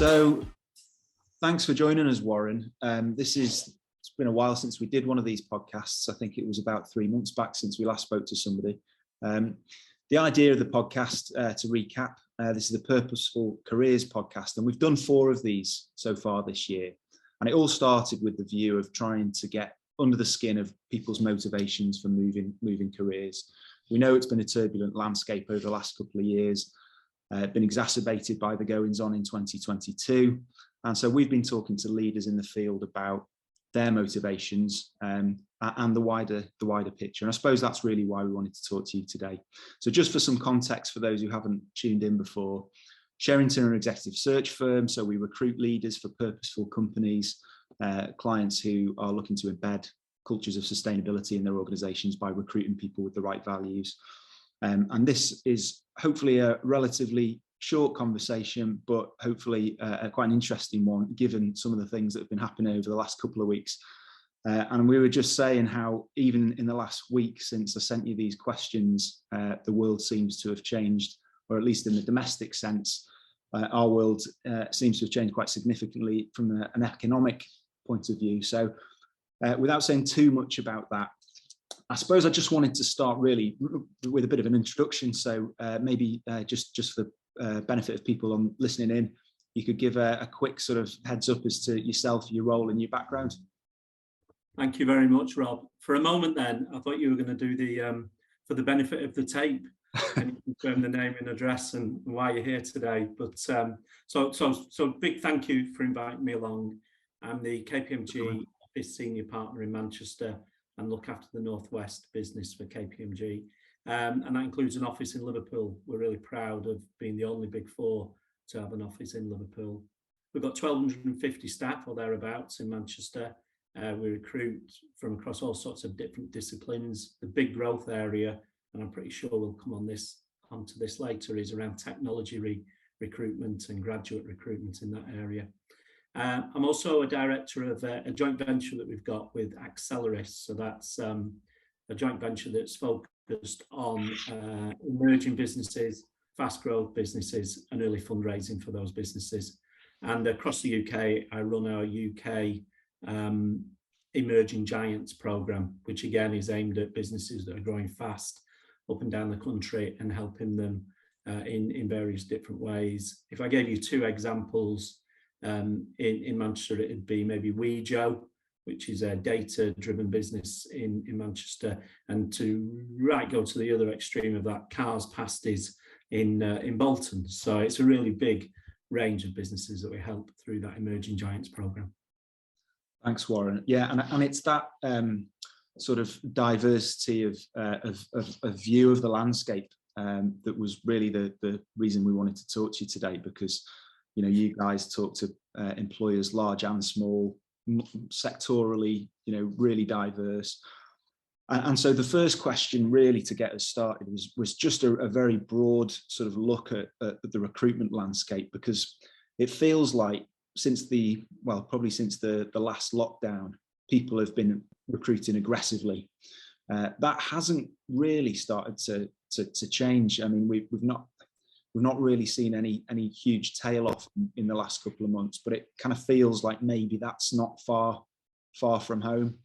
So thanks for joining us, Warren. It's been a while since we did one of these podcasts. I think it was about 3 months back since we last spoke to somebody. The idea of the podcast, to recap, this is the Purposeful Careers podcast, and we've done 4 of these so far this year. And it all started with the view of trying to get under the skin of people's motivations for moving careers. We know it's been a turbulent landscape over the last couple of years, been exacerbated by the goings on in 2022. And so we've been talking to leaders in the field about their motivations and the wider picture. And I suppose that's really why we wanted to talk to you today. So just for some context for those who haven't tuned in before, Sherrington are an executive search firm, so we recruit leaders for purposeful companies, clients who are looking to embed cultures of sustainability in their organisations by recruiting people with the right values. And this is hopefully a relatively short conversation, but hopefully quite an interesting one, given some of the things that have been happening over the last couple of weeks. And we were just saying how even in the last week since I sent you these questions, the world seems to have changed, or at least in the domestic sense, our world seems to have changed quite significantly from an economic point of view. So without saying too much about that, I suppose I just wanted to start really with a bit of an introduction. So maybe just for the benefit of people on listening in, you could give a quick sort of heads up as to yourself, your role and your background. Thank you very much, Rob. For a moment then, I thought you were going to do the, for the benefit of the tape, and you confirm the name and address and why you're here today. But so big thank you for inviting me along. I'm the KPMG office senior partner in Manchester and look after the Northwest business for KPMG. And that includes an office in Liverpool. We're really proud of being the only Big Four to have an office in Liverpool. We've got 1,250 staff or thereabouts in Manchester. We recruit from across all sorts of different disciplines. The big growth area, and I'm pretty sure we'll come onto this later, is around technology recruitment and graduate recruitment in that area. I'm also a director of a joint venture that we've got with Acceleris. So that's a joint venture that's focused on emerging businesses, fast growth businesses, and early fundraising for those businesses. And across the UK, I run our UK Emerging Giants programme, which again is aimed at businesses that are growing fast up and down the country and helping them in various different ways. If I gave you 2 examples, in Manchester, it'd be maybe Wejo, which is a data-driven business in Manchester, and to go to the other extreme of that, Cars Pasties in Bolton. So it's a really big range of businesses that we help through that Emerging Giants programme. Thanks, Warren. Yeah, and it's that sort of diversity of view of the landscape that was really the reason we wanted to talk to you today, because you guys talk to employers large and small, sectorally, really diverse. And so the first question really to get us started was just a very broad sort of look at the recruitment landscape, because it feels like since the last lockdown, people have been recruiting aggressively. That hasn't really started to change. I mean, we've not really seen any huge tail off in the last couple of months, but it kind of feels like maybe that's not far from home.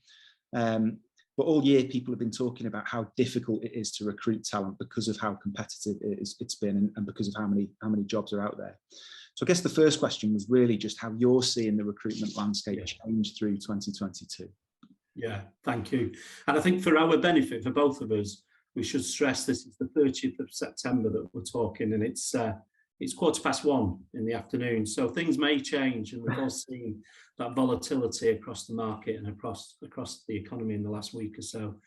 But all year people have been talking about how difficult it is to recruit talent because of how competitive it's been and because of how many jobs are out there. So I guess the first question was really just how you're seeing the recruitment landscape change through 2022. Yeah, thank you. And I think for our benefit, for both of us, we should stress this is the 30th of September that we're talking, and it's 1:15 in the afternoon. So things may change, and we've all seen that volatility across the market and across the economy in the last week or so.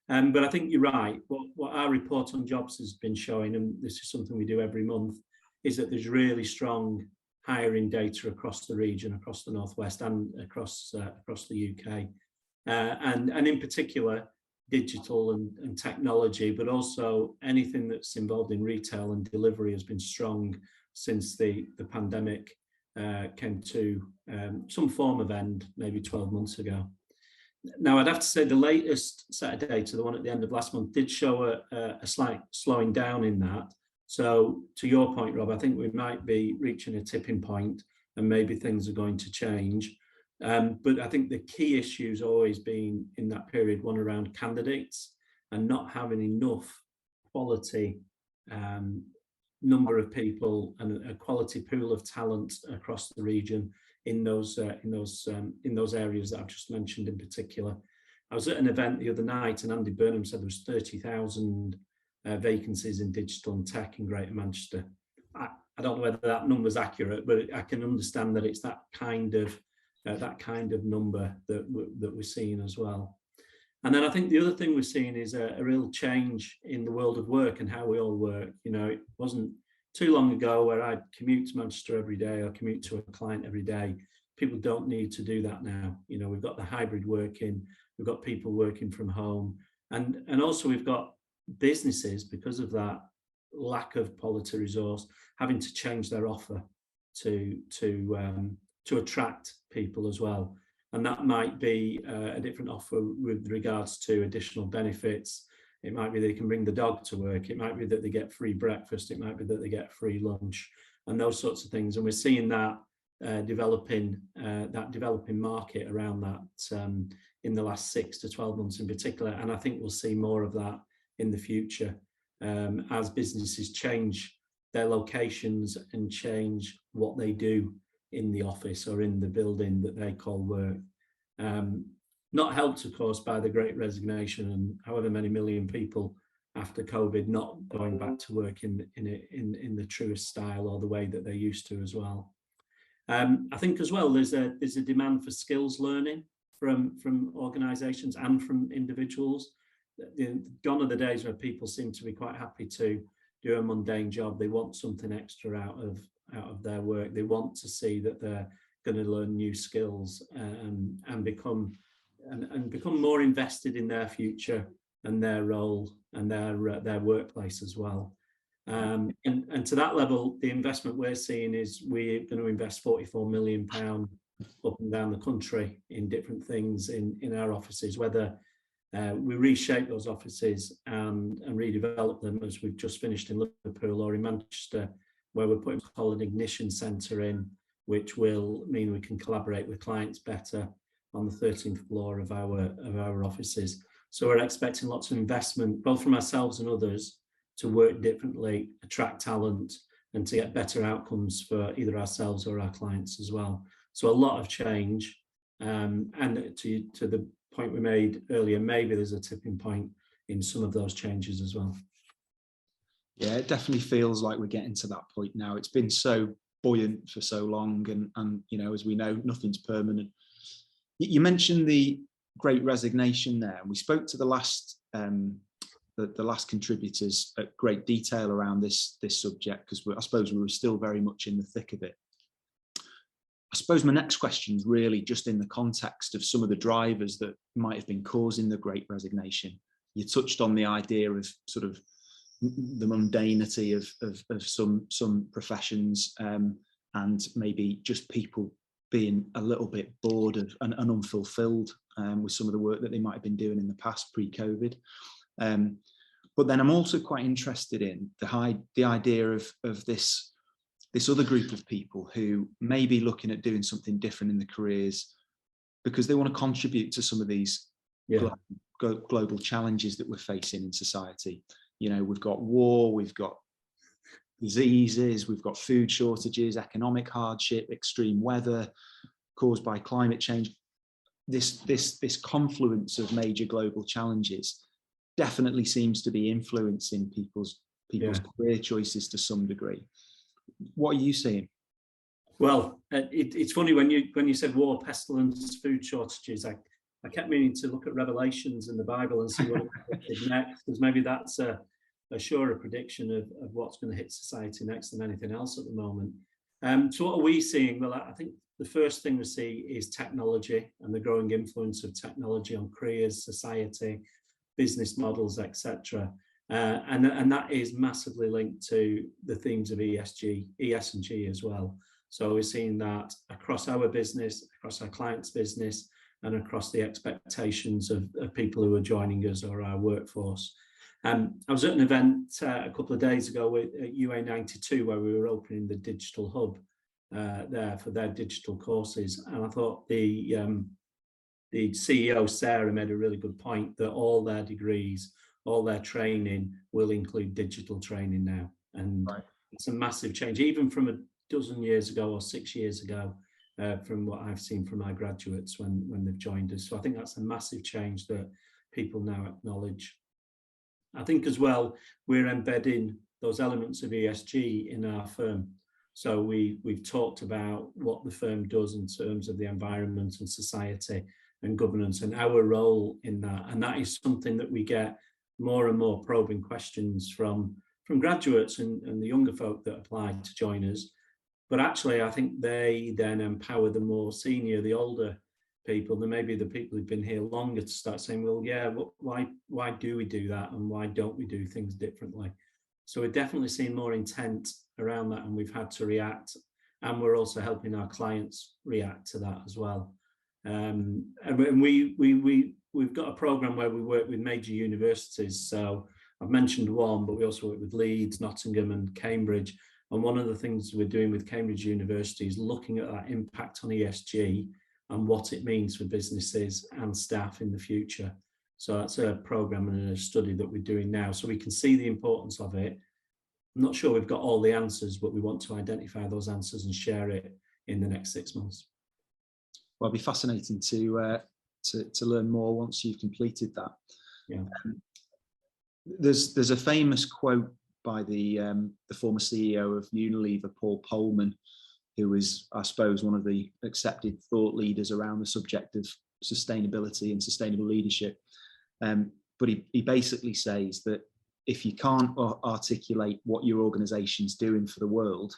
But I think you're right. What our report on jobs has been showing, and this is something we do every month, is that there's really strong hiring data across the region, across the Northwest and across the UK. And in particular, digital and technology, but also anything that's involved in retail and delivery has been strong since the pandemic came to some form of end, maybe 12 months ago. Now, I'd have to say the latest set of data, the one at the end of last month, did show a slight slowing down in that. So to your point, Rob, I think we might be reaching a tipping point and maybe things are going to change. But I think the key issue has always been in that period one around candidates and not having enough quality number of people and a quality pool of talent across the region in those areas that I've just mentioned in particular. I was at an event the other night and Andy Burnham said there was 30,000 vacancies in digital and tech in Greater Manchester. I don't know whether that number's accurate, but I can understand that it's that kind of number that we're seeing as well. And then I think the other thing we're seeing is a real change in the world of work and how we all work. You know, it wasn't too long ago where I'd commute to Manchester every day or commute to a client every day. People don't need to do that now. You know, we've got the hybrid working, we've got people working from home, and also we've got businesses, because of that lack of quality resource, having to change their offer to attract people as well. And that might be a different offer with regards to additional benefits. It might be they can bring the dog to work. It might be that they get free breakfast. It might be that they get free lunch and those sorts of things. And we're seeing that developing market around that in the last 6 to 12 months in particular. And I think we'll see more of that in the future as businesses change their locations and change what they do in the office or in the building that they call work. Not helped, of course, by the Great Resignation and however many million people after COVID not going back to work in the truest style or the way that they used to as well. I think as well there's a demand for skills learning from organisations and from individuals. Gone are the days where people seem to be quite happy to do a mundane job. They want something extra out of their work. They want to see that they're going to learn new skills and become more invested in their future and their role and their workplace as well. And to that level, the investment we're seeing is we're going to invest £44 million up and down the country in different things in our offices, whether we reshape those offices and redevelop them, as we've just finished in Liverpool, or in Manchester, where we're putting an ignition centre in, which will mean we can collaborate with clients better on the 13th floor of our offices. So we're expecting lots of investment, both from ourselves and others, to work differently, attract talent, and to get better outcomes for either ourselves or our clients as well. So a lot of change, and to the point we made earlier, maybe there's a tipping point in some of those changes as well. Yeah, it definitely feels like we're getting to that point now. It's been so buoyant for so long, and you know, as we know, nothing's permanent. You mentioned the Great Resignation there, and we spoke to the last contributors at great detail around this subject, because I suppose we were still very much in the thick of it. I suppose my next question is really just in the context of some of the drivers that might have been causing the Great Resignation. You touched on the idea of sort of the mundanity of some professions, and maybe just people being a little bit bored of and unfulfilled with some of the work that they might have been doing in the past pre-COVID. But then I'm also quite interested in the idea of this other group of people who may be looking at doing something different in their careers because they want to contribute to some of these global challenges that we're facing in society. You know, we've got war, we've got diseases, we've got food shortages, economic hardship, extreme weather caused by climate change. This confluence of major global challenges definitely seems to be influencing people's career choices to some degree. What are you seeing? Well, it's funny when you said war, pestilence, food shortages. I kept meaning to look at Revelations in the Bible and see what is next, because maybe that's a surer prediction of what's going to hit society next than anything else at the moment. So what are we seeing? Well, I think the first thing we see is technology and the growing influence of technology on careers, society, business models, etc. And that is massively linked to the themes of ES and G as well. So we're seeing that across our business, across our clients' business, and across the expectations of people who are joining us or our workforce. I was at an event a couple of days ago at UA92 where we were opening the digital hub there for their digital courses. And I thought the CEO, Sarah, made a really good point that all their degrees, all their training will include digital training now. And it's a massive change, even from a dozen years ago or 6 years ago, from what I've seen from my graduates when they've joined us. So I think that's a massive change that people now acknowledge. I think as well, we're embedding those elements of ESG in our firm. So we've talked about what the firm does in terms of the environment and society and governance and our role in that. And that is something that we get more and more probing questions from graduates and the younger folk that apply to join us. But actually, I think they then empower the more senior, the older people, and maybe the people who've been here longer, to start saying, well, yeah, why do we do that? And why don't we do things differently? So we're definitely seeing more intent around that, and we've had to react. And we're also helping our clients react to that as well. And we've got a program where we work with major universities. So I've mentioned one, but we also work with Leeds, Nottingham and Cambridge. And one of the things we're doing with Cambridge University is looking at that impact on ESG and what it means for businesses and staff in the future. So that's a program and a study that we're doing now. So we can see the importance of it. I'm not sure we've got all the answers, but we want to identify those answers and share it in the next 6 months. Well, it'll be fascinating to learn more once you've completed that. Yeah. There's a famous quote by the former CEO of Unilever, Paul Polman, who is, I suppose, one of the accepted thought leaders around the subject of sustainability and sustainable leadership. But he basically says that if you can't articulate what your organization's doing for the world,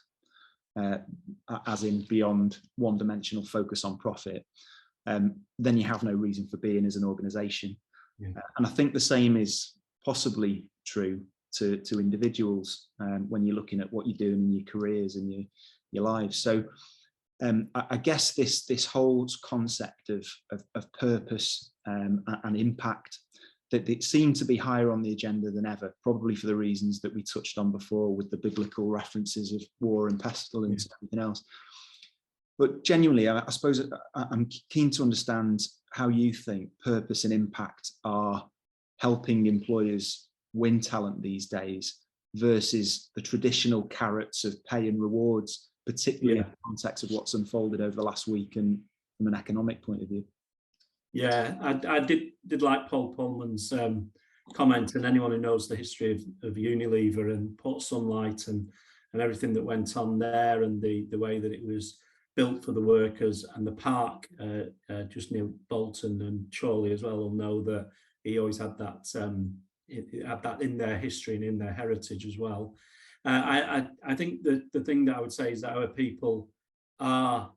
as in beyond one-dimensional focus on profit, then you have no reason for being as an organization. Yeah. And I think the same is possibly true to individuals when you're looking at what you're doing in your careers and your lives. So I guess this whole concept of purpose and impact, that it seemed to be higher on the agenda than ever, probably for the reasons that we touched on before, with the biblical references of war and pestilence and everything else. But genuinely, I suppose I'm keen to understand how you think purpose and impact are helping employers win talent these days versus the traditional carrots of pay and rewards, particularly in the context of what's unfolded over the last week and from an economic point of view. Yeah, I did like Paul Pullman's comment, and anyone who knows the history of Unilever and Port Sunlight and everything that went on there, and the way that it was built for the workers, and the park just near Bolton and Chorley as well, will know that he always had that in their history and in their heritage as well. I think that the thing that I would say is that our people are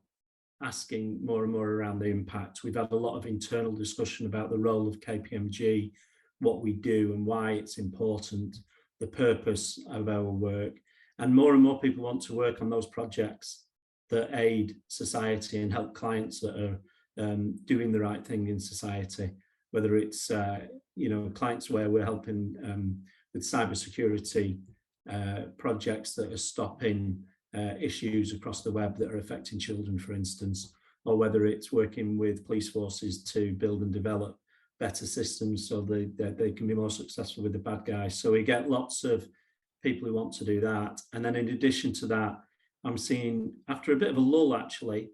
asking more and more around the impact. We've had a lot of internal discussion about the role of KPMG, what we do and why it's important, the purpose of our work. And more people want to work on those projects that aid society and help clients that are doing the right thing in society, whether it's clients where we're helping with cybersecurity projects that are stopping issues across the web that are affecting children, for instance, or whether it's working with police forces to build and develop better systems so they can be more successful with the bad guys. So we get lots of people who want to do that. And then in addition to that, I'm seeing, after a bit of a lull actually,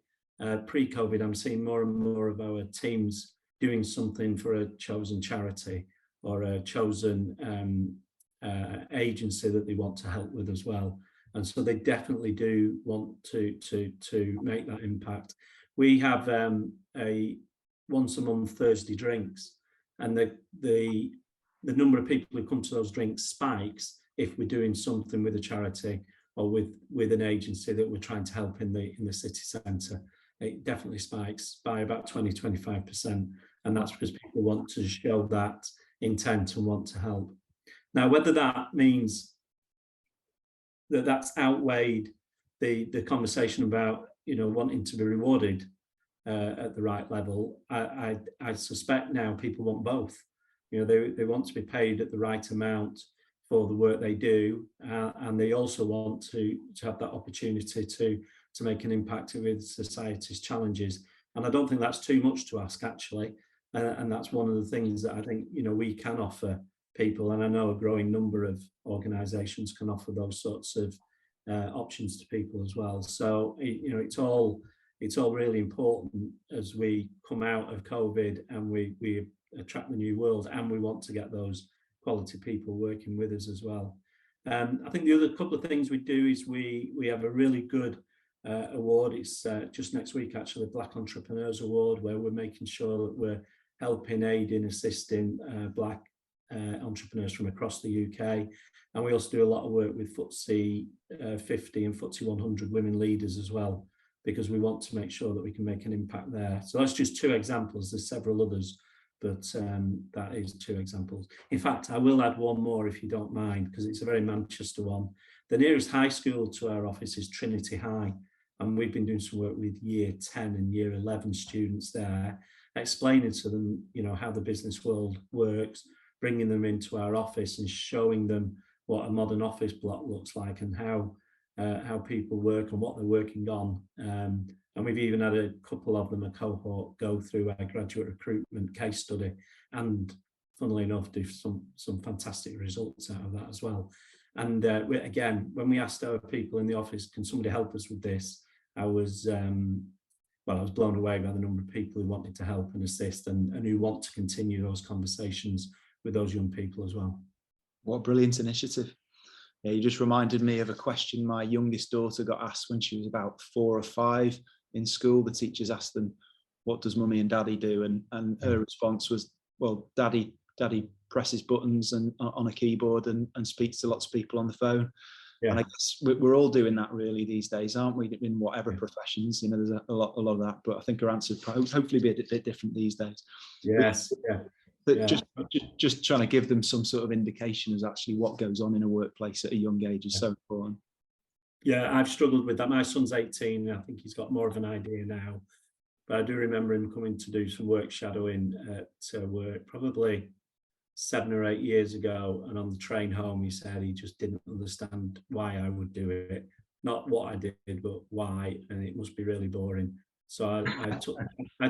pre-COVID, I'm seeing more and more of our teams doing something for a chosen charity or a chosen agency that they want to help with as well. And so they definitely do want to make that impact. We have a once a month Thursday drinks, and the number of people who come to those drinks spikes if we're doing something with a charity or with an agency that we're trying to help in the city centre. It definitely spikes by about 20-25%, and that's because people want to show that intent and want to help. Now, whether that means that's outweighed the conversation about wanting to be rewarded at the right level, I suspect now people want both. They want to be paid at the right amount for the work they do, and they also want to have that opportunity to to make an impact with society's challenges. And I don't think that's too much to ask, actually. And that's one of the things that I think, we can offer people. And I know a growing number of organisations can offer those sorts of options to people as well. So, it's all really important as we come out of COVID and we attract the new world, and we want to get those quality people working with us as well. I think the other couple of things we do is we have a really good award. It's just next week, actually, Black Entrepreneurs Award, where we're making sure that we're helping, aiding, assisting Black entrepreneurs from across the UK. And we also do a lot of work with FTSE 50 and FTSE 100 women leaders as well, because we want to make sure that we can make an impact there. So that's just two examples. There's several others, but that is two examples. In fact, I will add one more if you don't mind, because it's a very Manchester one. The nearest high school to our office is Trinity High, and we've been doing some work with year 10 and year 11 students there, explaining to them, how the business world works, bringing them into our office and showing them what a modern office block looks like and how people work and what they're working on. And we've even had a couple of them, a cohort, go through our graduate recruitment case study, and funnily enough, do some fantastic results out of that as well. And again, when we asked our people in the office, can somebody help us with this? I was blown away by the number of people who wanted to help and assist, and who want to continue those conversations with those young people as well. What a brilliant initiative. Yeah, you just reminded me of a question my youngest daughter got asked when she was about 4 or 5 in school. The teachers asked them, what does mummy and daddy do? And her response was, well, daddy presses buttons and on a keyboard and speaks to lots of people on the phone. Yeah. And I guess we're all doing that really these days, aren't we? In whatever professions, there's a lot of that. But I think our answer will hopefully be a bit different these days. Yes. But just trying to give them some sort of indication as actually what goes on in a workplace at a young age is so important. Yeah, I've struggled with that. My son's 18. I think he's got more of an idea now. But I do remember him coming to do some work shadowing at work, probably 7 or 8 years ago. And on the train home, he said he just didn't understand why I would do it. Not what I did, but why. And it must be really boring. So I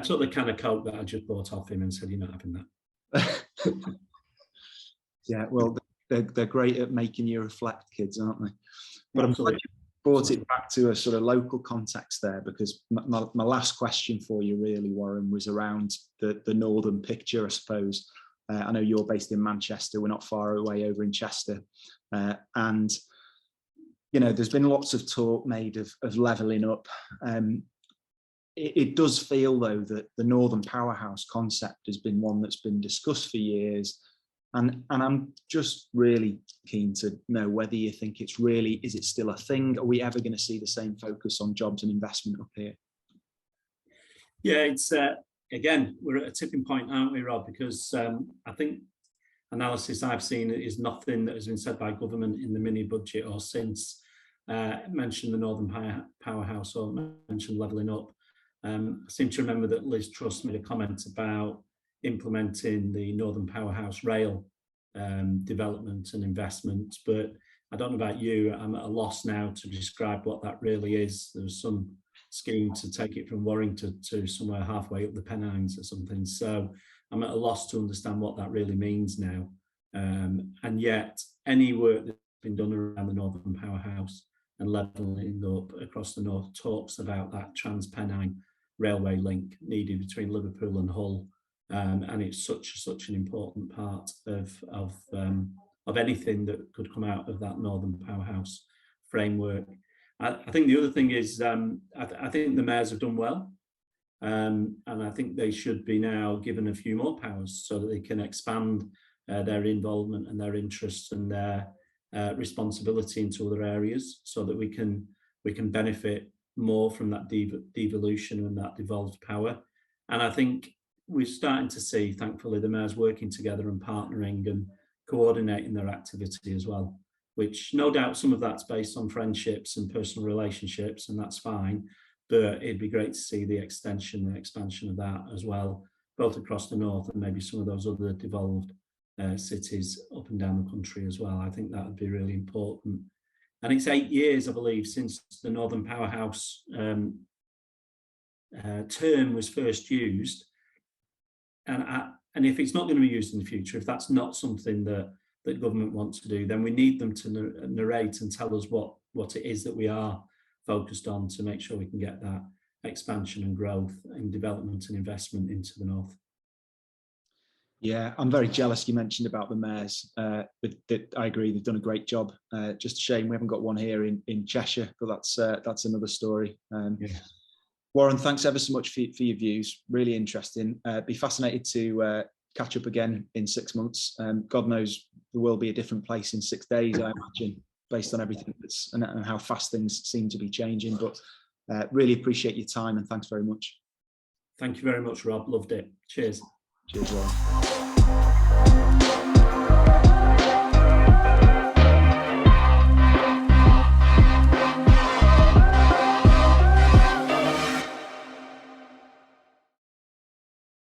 took the can of Coke that I just bought off him and said, you're not having that. Yeah, well, they're great at making you reflect, kids, aren't they? But I'm glad you brought it back to a sort of local context there, because my last question for you really, Warren, was around the northern picture, I suppose. I know you're based in Manchester. We're not far away over in Chester. And, there's been lots of talk made of levelling up. It does feel, though, that the Northern Powerhouse concept has been one that's been discussed for years. And I'm just really keen to know whether you think is it still a thing? Are we ever going to see the same focus on jobs and investment up here? Yeah, it's, again, we're at a tipping point, aren't we, Rob? Because I think analysis I've seen is nothing that has been said by government in the mini budget or since mentioned the Northern Powerhouse or mentioned levelling up. I seem to remember that Liz Truss made a comment about implementing the Northern Powerhouse rail development and investment, but I don't know about you, I'm at a loss now to describe what that really is. There's some scheme to take it from Warrington to somewhere halfway up the Pennines or something, so I'm at a loss to understand what that really means now. And yet any work that's been done around the Northern Powerhouse and levelling up across the north talks about that Trans-Pennine railway link needed between Liverpool and Hull, and it's such an important part of anything that could come out of that Northern Powerhouse framework. I think the other thing is I think the mayors have done well, and I think they should be now given a few more powers so that they can expand their involvement and their interests and their responsibility into other areas, so that we can benefit more from that devolution and that devolved power. And I think we're starting to see, thankfully, the mayors working together and partnering and coordinating their activity as well, which no doubt some of that's based on friendships and personal relationships, and that's fine, but it'd be great to see the extension and expansion of that as well, both across the north and maybe some of those other devolved cities up and down the country as well. I think that would be really important And it's 8 years, I believe, since the Northern Powerhouse term was first used. And if it's not going to be used in the future, if that's not something that government wants to do, then we need them to narrate and tell us what it is that we are focused on to make sure we can get that expansion and growth and development and investment into the north. Yeah, I'm very jealous you mentioned about the mayors. But I agree, they've done a great job. Just a shame we haven't got one here in Cheshire, but that's another story. Yeah. Warren, thanks ever so much for your views. Really interesting. Be fascinated to catch up again in 6 months. God knows the world will be a different place in 6 days, I imagine, based on everything and how fast things seem to be changing. But really appreciate your time and thanks very much. Thank you very much, Rob. Loved it. Cheers. Cheers, Warren.